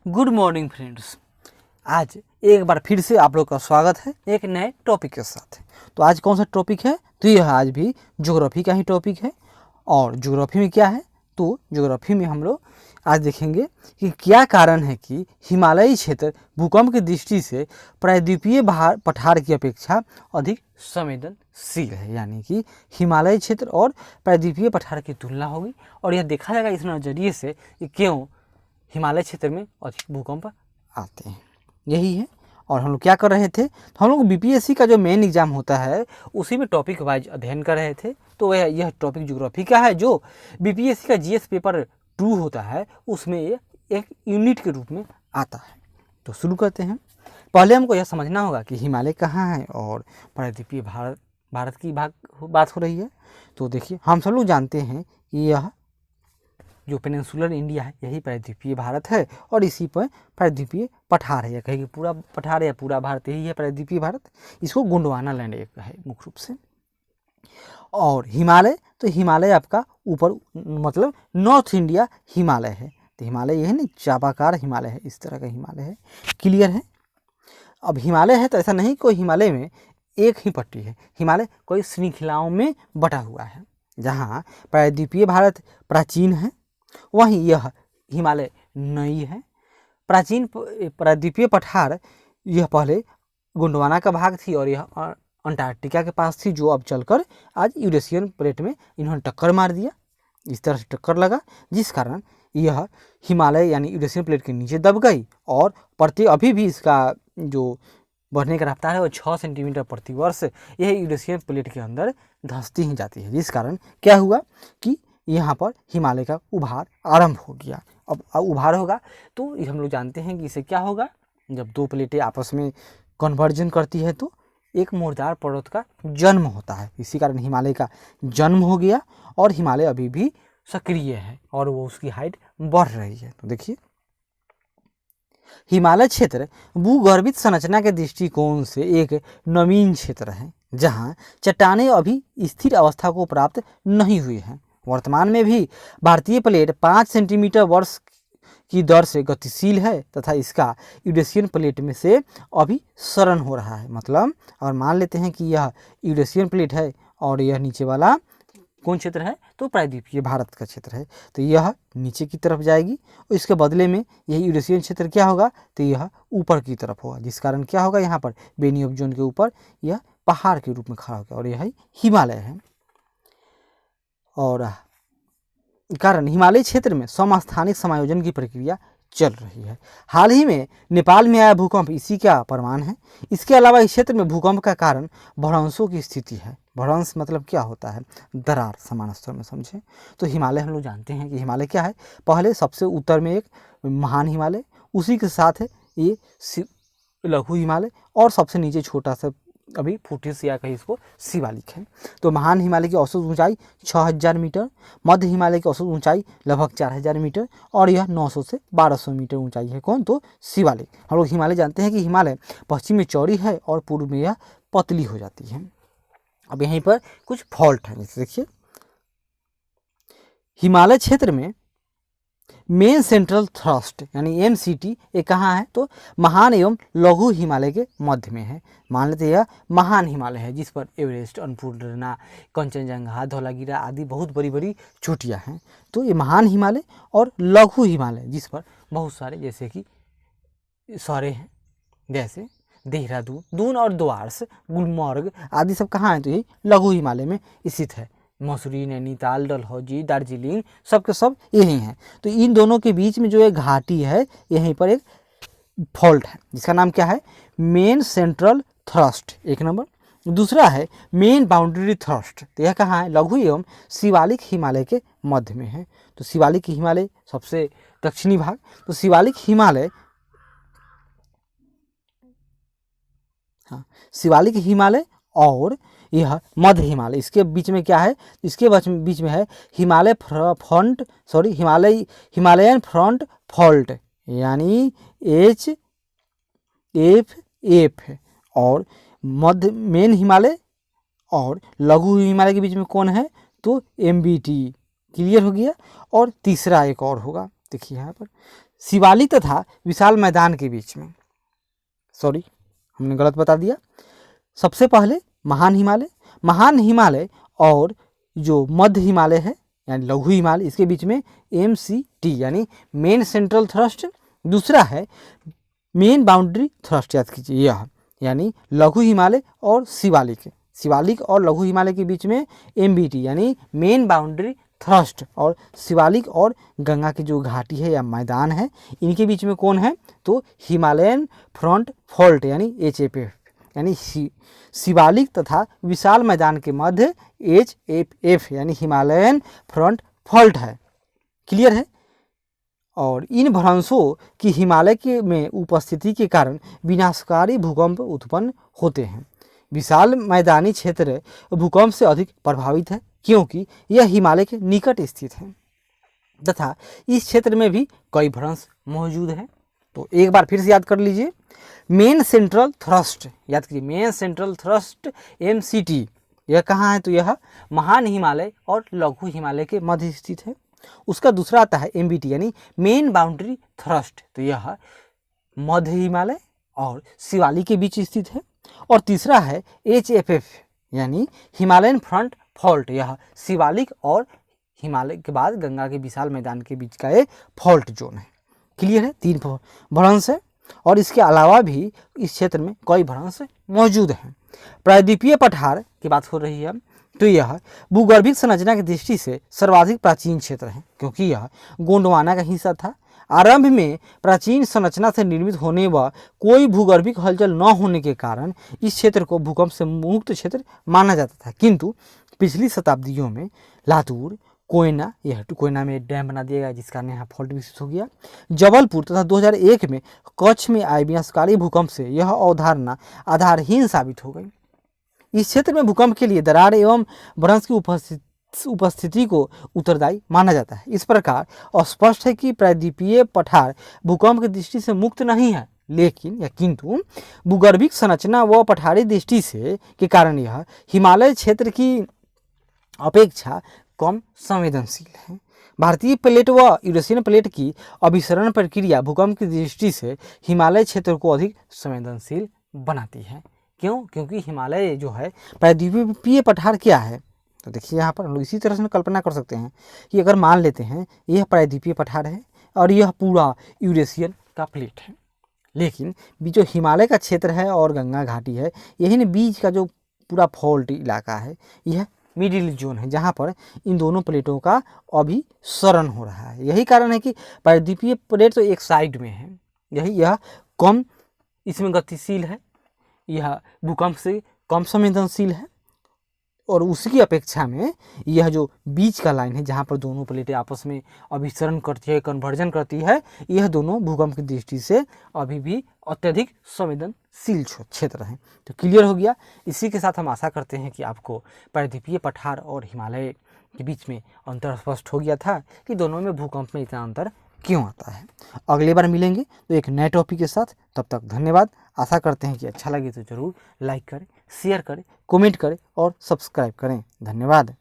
Good morning friends. आज एक बार फिर से आप लोग का स्वागत है एक नए टॉपिक के साथ। तो आज कौन सा टॉपिक है? तो यह आज भी ज्योग्राफी का ही टॉपिक है। और ज्योग्राफी में क्या है? तो ज्योग्राफी में हम लोग आज देखेंगे कि क्या कारण है कि हिमालयी क्षेत्र भूकंप की दृष्टि से प्रायद्वीपीय पठार की अपेक्षा अधिक संवेदनशील है। यानी कि हिमालयी क्षेत्र और प्रायद्वीपीय पठार की तुलना होगी और यह देखा जाएगा इस नज़रिए से कि क्यों हिमालय क्षेत्र में अधिक भूकंप आते हैं, यही है। और हम लोग क्या कर रहे थे? तो हम लोग बीपीएससी का जो मेन एग्जाम होता है उसी में टॉपिक वाइज अध्ययन कर रहे थे। तो यह टॉपिक ज्योग्राफी का है जो बीपीएससी का जीएस पेपर 2 होता है, उसमें ये एक यूनिट के रूप में आता है। तो शुरू करते हैं। पहले हमको यह समझना होगा कि हिमालय कहाँ है और प्रायद्वीपीय भारत की बात हो रही है। तो देखिए, हम सब लोग जानते हैं कि यह जो पेनिनसुलर इंडिया है यही प्रायद्वीपीय भारत है और इसी पर प्रायद्वीपीय पठार है, या कहेंगे पूरा पठार या पूरा भारत यही है प्रायद्वीपीय भारत। इसको गोंडवाना लैंड एक है मुख्य रूप से। और हिमालय, तो हिमालय आपका ऊपर मतलब नॉर्थ इंडिया हिमालय है। तो हिमालय ये है ना, चापाकार हिमालय है, इस तरह का हिमालय है। क्लियर है? अब हिमालय है तो ऐसा नहीं कोई हिमालय में एक ही पट्टी है, हिमालय कोई श्रृंखलाओं में बटा हुआ है। जहाँ प्रायद्वीपीय भारत प्राचीन है वहीं यह हिमालय नई है। प्राचीन प्रायद्वीपीय पठार यह पहले गोंडवाना का भाग थी और यह अंटार्कटिका के पास थी, जो अब चलकर आज यूरेशियन प्लेट में इन्होंने टक्कर मार दिया। इस तरह से टक्कर लगा जिस कारण यह हिमालय यानी यूरेशियन प्लेट के नीचे दब गई और अभी भी इसका जो बढ़ने का रफ्तार है वो 6 सेंटीमीटर प्रति वर्ष यह यूरेशियन प्लेट के अंदर धंसती ही जाती है। जिस कारण क्या हुआ कि यहाँ पर हिमालय का उभार आरंभ हो गया। अब उभार होगा तो हम लोग जानते हैं कि इसे क्या होगा, जब दो प्लेटें आपस में कन्वर्जन करती है तो एक मुर्दार पर्वत का जन्म होता है। इसी कारण हिमालय का जन्म हो गया और हिमालय अभी भी सक्रिय है और वो उसकी हाइट बढ़ रही है। तो देखिए, हिमालय क्षेत्र भूगर्भित संरचना के दृष्टिकोण से एक नवीन क्षेत्र है, जहाँ चट्टानें अभी स्थिर अवस्था को प्राप्त नहीं हुई हैं। वर्तमान में भी भारतीय प्लेट 5 सेंटीमीटर वर्ष की दर से गतिशील है तथा इसका यूरेशियन प्लेट में से अभी क्षरण हो रहा है। मतलब और मान लेते हैं कि यह यूरेशियन प्लेट है और यह नीचे वाला कौन क्षेत्र है? तो प्रायद्वीपीय भारत का क्षेत्र है। तो यह नीचे की तरफ जाएगी और इसके बदले में यह यूरेशियन क्षेत्र क्या होगा? तो यह ऊपर की तरफ होगा। जिस कारण क्या होगा, यहाँ पर बेनी ऑफ जोन के ऊपर यह पहाड़ के रूप में खड़ा होगा और यह हिमालय है। और कारण हिमालय क्षेत्र में समस्थानिक समायोजन की प्रक्रिया चल रही है। हाल ही में नेपाल में आया भूकंप इसी का प्रमाण है। इसके अलावा इस क्षेत्र में भूकंप का कारण भ्रंशों की स्थिति है। भ्रंश मतलब क्या होता है? दरार, समान स्तर में समझें। तो हिमालय हम लोग जानते हैं कि हिमालय क्या है। पहले सबसे उत्तर में एक महान हिमालय, उसी के साथ है ये लघु हिमालय और सबसे नीचे छोटा सा अभी फुटिस या कहीं इसको शिवालिक है। तो महान हिमालय की औसत ऊंचाई 6000 मीटर, मध्य हिमालय की औसत ऊंचाई लगभग 4000 मीटर और यह 900 से 1200 मीटर ऊंचाई है। कौन? तो शिवालिक। हम लोग हिमालय जानते हैं कि हिमालय पश्चिम में चौड़ी है और पूर्व में यह पतली हो जाती है। अब यहीं पर कुछ फॉल्ट है, जैसे देखिए, हिमालय क्षेत्र में मेन सेंट्रल थ्रस्ट यानी एमसीटी ये कहाँ है? तो महान एवं लघु हिमालय के मध्य में है। मान लेते यह महान हिमालय है जिस पर एवरेस्ट, अन्नपूर्णा, कंचनजंगा, धौलागिरी आदि बहुत बड़ी बड़ी चोटियाँ हैं। तो ये महान हिमालय और लघु हिमालय जिस पर बहुत सारे जैसे कि सौरे हैं, जैसे देहरादून, दून और द्वारस, गुलमर्ग आदि सब कहाँ हैं? तो ये लघु हिमालय में स्थित है। मसूरी, नैनीताल, डलहौजी, दार्जिलिंग सब के सब यही हैं। तो इन दोनों के बीच में जो एक घाटी है, यहीं पर एक फॉल्ट है जिसका नाम क्या है? मेन सेंट्रल थ्रस्ट, एक नंबर। दूसरा है मेन बाउंड्री थ्रस्ट। तो यह कहाँ है? लघु एवं शिवालिक हिमालय के मध्य में है। तो शिवालिक हिमालय सबसे दक्षिणी भाग। तो शिवालिक हिमालय, हाँ, शिवालिक हिमालय और यह मध्य हिमालय, इसके बीच में क्या है? इसके बीच में है हिमालयन फ्रंट फॉल्ट यानी HFF। और मध्य मेन हिमालय और लघु हिमालय के बीच में कौन है? तो MBT। क्लियर हो गया। और तीसरा एक और होगा, देखिए यहाँ पर शिवालिक तथा विशाल मैदान के बीच में, सॉरी हमने गलत बता दिया। सबसे पहले महान हिमालय और जो मध्य हिमालय है यानी लघु हिमालय, इसके बीच में MCT यानी मेन सेंट्रल थ्रस्ट। दूसरा है मेन बाउंड्री थ्रस्ट, याद कीजिए यह, यानी लघु हिमालय और शिवालिक और लघु हिमालय के बीच में MBT यानी मेन बाउंड्री थ्रस्ट, और शिवालिक और गंगा की जो घाटी है या मैदान है, इनके बीच में कौन है, तो हिमालयन फ्रंट फॉल्ट यानी HFF, यानी शिवालिक तथा विशाल मैदान के मध्य HFF यानी हिमालयन फ्रंट फॉल्ट है। क्लियर है। और इन भ्रंशों की हिमालय के में उपस्थिति के कारण विनाशकारी भूकंप उत्पन्न होते हैं। विशाल मैदानी क्षेत्र भूकंप से अधिक प्रभावित है क्योंकि यह हिमालय के निकट स्थित है तथा इस क्षेत्र में भी कई भ्रंश मौजूद हैं। तो एक बार फिर से याद कर लीजिए, मेन सेंट्रल थ्रस्ट, याद कीजिए मेन सेंट्रल थ्रस्ट MCT, यह कहाँ है, तो यह महान हिमालय और लघु हिमालय के मध्य स्थित है। उसका दूसरा आता है MBT यानी मेन बाउंड्री थ्रस्ट, तो यह मध्य हिमालय और शिवालिक के बीच स्थित है। और तीसरा है HFF यानी हिमालयन फ्रंट फॉल्ट, यह शिवालिक और हिमालय के बाद गंगा के विशाल मैदान के बीच का एक फॉल्ट जोन है। क्लियर है, 3 भ्रंश है और इसके अलावा भी इस क्षेत्र में कई भ्रंश मौजूद हैं। प्रायद्वीपीय पठार की बात हो रही है तो यह भूगर्भिक संरचना की दृष्टि से सर्वाधिक प्राचीन क्षेत्र है क्योंकि यह गोंडवाना का हिस्सा था। आरंभ में प्राचीन संरचना से निर्मित होने व कोई भूगर्भिक हलचल न होने के कारण इस क्षेत्र को भूकंप से मुक्त क्षेत्र माना जाता था, किंतु पिछली शताब्दियों में लातूर, कोयना, यह कोयना में डैम बना दिया गया जिस कारण यहाँ फॉल्ट विकसित हो गया। जबलपुर तथा 2001 में कच्छ में आए विनाशकारी भूकंप से यह अवधारणा आधारहीन साबित हो गई। इस क्षेत्र में भूकंप के लिए दरार एवं भ्रंश की उपस्थिति को उत्तरदायी माना जाता है। इस प्रकार स्पष्ट है कि प्रायद्वीपीय पठार भूकंप की दृष्टि से मुक्त नहीं है, लेकिन या किंतु भूगर्भिक संरचना व पठारी दृष्टि से के कारण यह हिमालय क्षेत्र की अपेक्षा कम संवेदनशील है। भारतीय प्लेट व यूरेशियन प्लेट की अभिसरण प्रक्रिया भूकंप की दृष्टि से हिमालय क्षेत्र को अधिक संवेदनशील बनाती है। क्यों? क्योंकि हिमालय जो है प्रायद्वीपीय पठार क्या है, तो देखिए यहाँ पर इसी तरह से कल्पना कर सकते हैं कि अगर मान लेते हैं यह प्रायद्वीपीय पठार है और यह पूरा यूरेशियन का प्लेट है, लेकिन जो हिमालय का क्षेत्र है और गंगा घाटी है, यही न बीच का जो पूरा फॉल्ट इलाका है, यह मिडिल जोन है जहाँ पर इन दोनों प्लेटों का अभिसरण हो रहा है। यही कारण है कि प्रायद्वीपीय प्लेट तो एक साइड में है, यह कम इसमें गतिशील है, यह भूकंप से कम संवेदनशील है और उसकी अपेक्षा में यह जो बीच का लाइन है जहाँ पर दोनों प्लेटें आपस में अभिसरण करती है, कन्वर्जन करती है, यह दोनों भूकंप की दृष्टि से अभी भी अत्यधिक संवेदनशील क्षेत्र हैं। तो क्लियर हो गया। इसी के साथ हम आशा करते हैं कि आपको प्रायद्वीपीय पठार और हिमालय के बीच में अंतर स्पष्ट हो गया था कि दोनों में भूकंप में इतना अंतर क्यों आता है। अगली बार मिलेंगे तो एक नए टॉपिक के साथ, तब तक धन्यवाद। आशा करते हैं कि अच्छा लगे तो ज़रूर लाइक करें, शेयर करें, कमेंट करें और सब्सक्राइब करें। धन्यवाद।